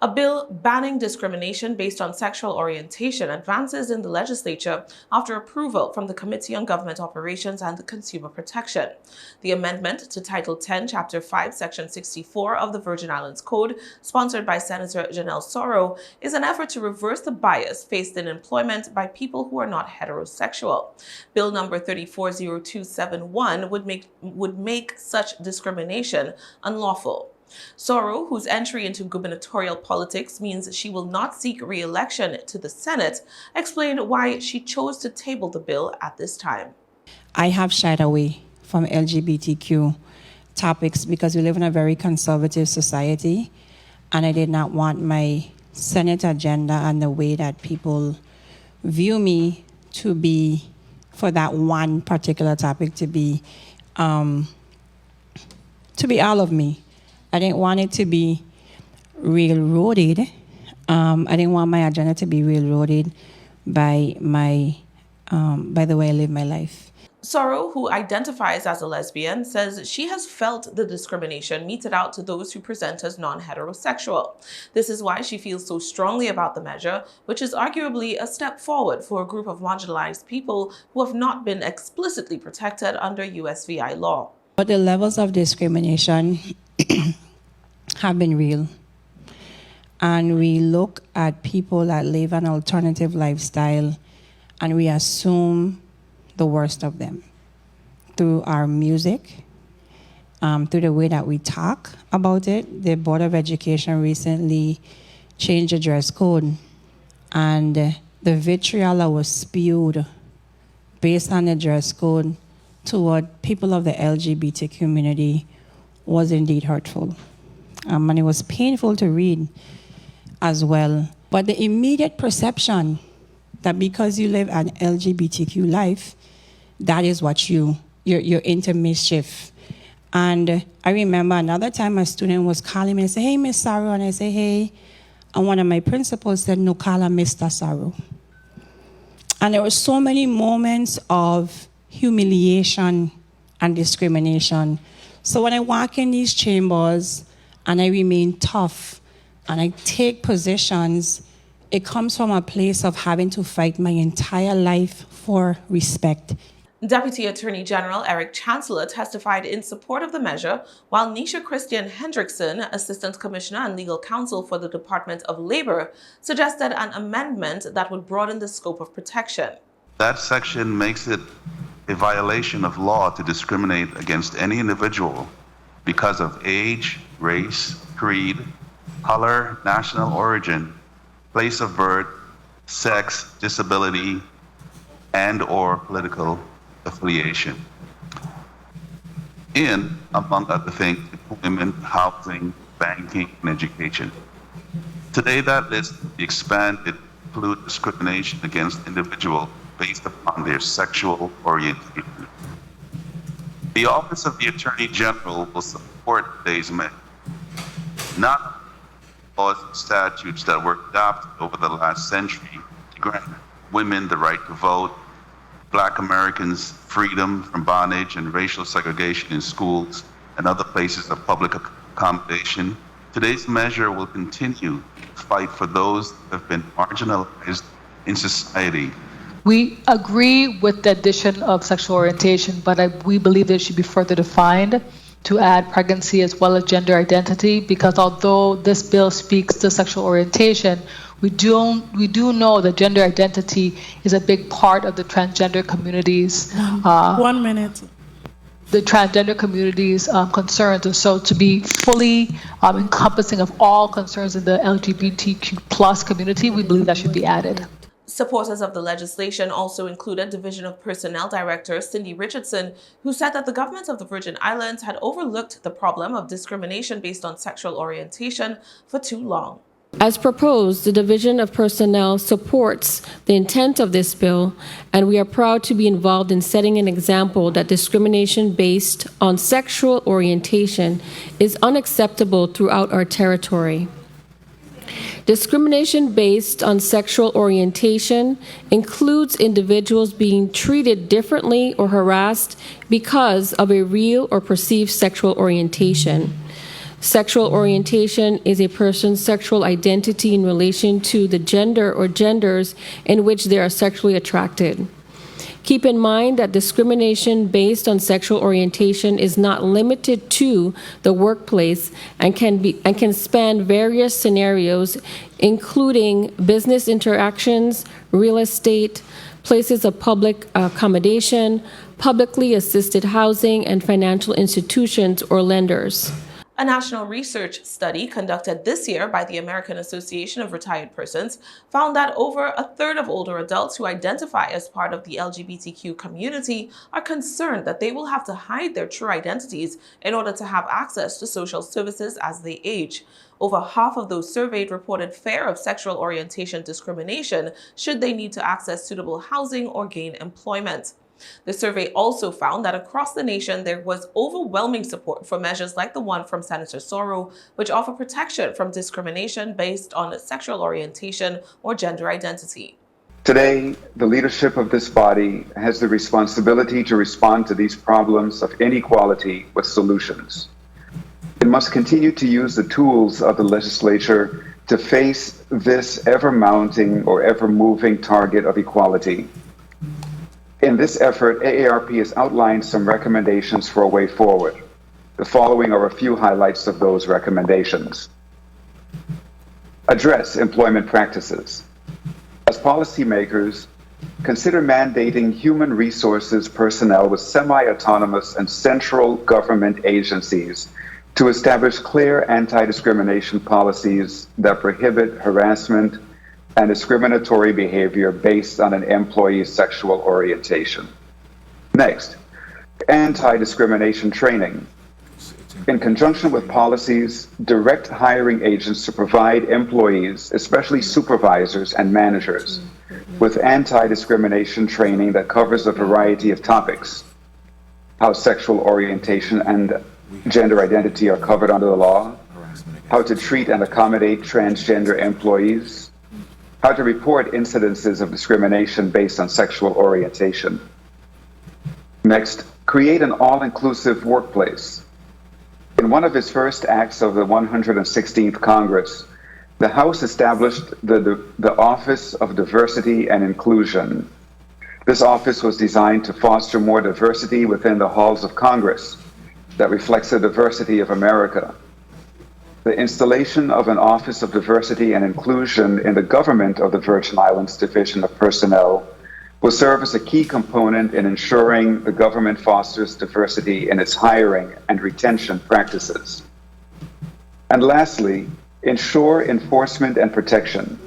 A bill banning discrimination based on sexual orientation advances in the legislature after approval from the Committee on Government Operations and Consumer Protection. The amendment to Title 10, Chapter 5, Section 64 of the Virgin Islands Code, sponsored by Senator Janelle Soro, is an effort to reverse the bias faced in employment by people who are not heterosexual. Bill number 340271 would make such discrimination unlawful. Soro, whose entry into gubernatorial politics means she will not seek re-election to the Senate, explained why she chose to table the bill at this time. I have shied away from LGBTQ topics because we live in a very conservative society, and I did not want my Senate agenda and the way that people view me to be, for that one particular topic to be all of me. I didn't want it to be railroaded. I didn't want my agenda to be railroaded by the way I live my life. Soro, who identifies as a lesbian, says she has felt the discrimination meted out to those who present as non-heterosexual. This is why she feels so strongly about the measure, which is arguably a step forward for a group of marginalized people who have not been explicitly protected under USVI law. But the levels of discrimination have been real. And we look at people that live an alternative lifestyle and we assume the worst of them through our music, through the way that we talk about it. The Board of Education recently changed the dress code, and the vitriol that was spewed based on the dress code toward people of the LGBT community was indeed hurtful. And it was painful to read as well. But the immediate perception that because you live an LGBTQ life, that is what you're into mischief. And I remember another time a student was calling me and said, "Hey, Miss Saro," and I say, "Hey," and one of my principals said, "No, call her Mr. Saro." And there were so many moments of humiliation and discrimination. So when I walk in these chambers and I remain tough and I take positions, it comes from a place of having to fight my entire life for respect. Deputy Attorney General Eric Chancellor testified in support of the measure, while Nisha Christian Hendrickson, Assistant Commissioner and Legal Counsel for the Department of Labor, suggested an amendment that would broaden the scope of protection. That section makes it a violation of law to discriminate against any individual because of age, race, creed, color, national origin, place of birth, sex, disability, and/or political affiliation. In, among other things, employment, housing, banking, and education. Today, that list will be expanded to include discrimination against individuals based upon their sexual orientation. The Office of the Attorney General will support today's measure, not laws and statutes that were adopted over the last century to grant women the right to vote, Black Americans freedom from bondage and racial segregation in schools and other places of public accommodation. Today's measure will continue to fight for those who have been marginalized in society. We agree with the addition of sexual orientation, but we believe that it should be further defined to add pregnancy as well as gender identity, because although this bill speaks to sexual orientation, we do know that gender identity is a big part of the transgender community's 1 minute. The transgender community's concerns. And so to be fully encompassing of all concerns in the LGBTQ plus community, we believe that should be added. Supporters of the legislation also included Division of Personnel Director Cindy Richardson, who said that the government of the Virgin Islands had overlooked the problem of discrimination based on sexual orientation for too long. As proposed, the Division of Personnel supports the intent of this bill, and we are proud to be involved in setting an example that discrimination based on sexual orientation is unacceptable throughout our territory. Discrimination based on sexual orientation includes individuals being treated differently or harassed because of a real or perceived sexual orientation. Sexual orientation is a person's sexual identity in relation to the gender or genders in which they are sexually attracted. Keep in mind that discrimination based on sexual orientation is not limited to the workplace and can span various scenarios, including business interactions, real estate, places of public accommodation, publicly assisted housing, and financial institutions or lenders. A national research study conducted this year by the American Association of Retired Persons found that over a third of older adults who identify as part of the LGBTQ community are concerned that they will have to hide their true identities in order to have access to social services as they age. Over half of those surveyed reported fear of sexual orientation discrimination should they need to access suitable housing or gain employment. The survey also found that across the nation, there was overwhelming support for measures like the one from Senator Soro, which offer protection from discrimination based on sexual orientation or gender identity. Today, the leadership of this body has the responsibility to respond to these problems of inequality with solutions. It must continue to use the tools of the legislature to face this ever-mounting or ever-moving target of equality. In this effort, AARP has outlined some recommendations for a way forward. The following are a few highlights of those recommendations. Address employment practices. As policymakers, consider mandating human resources personnel with semi-autonomous and central government agencies to establish clear anti-discrimination policies that prohibit harassment and discriminatory behavior based on an employee's sexual orientation. Next, anti-discrimination training. In conjunction with policies, direct hiring agents to provide employees, especially supervisors and managers, with anti-discrimination training that covers a variety of topics. How sexual orientation and gender identity are covered under the law, how to treat and accommodate transgender employees, how to report incidences of discrimination based on sexual orientation. Next, create an all-inclusive workplace. In one of its first acts of the 116th Congress, the House established the Office of Diversity and Inclusion. This office was designed to foster more diversity within the halls of Congress that reflects the diversity of America. The installation of an Office of Diversity and Inclusion in the government of the Virgin Islands Division of Personnel will serve as a key component in ensuring the government fosters diversity in its hiring and retention practices. And lastly, ensure enforcement and protection.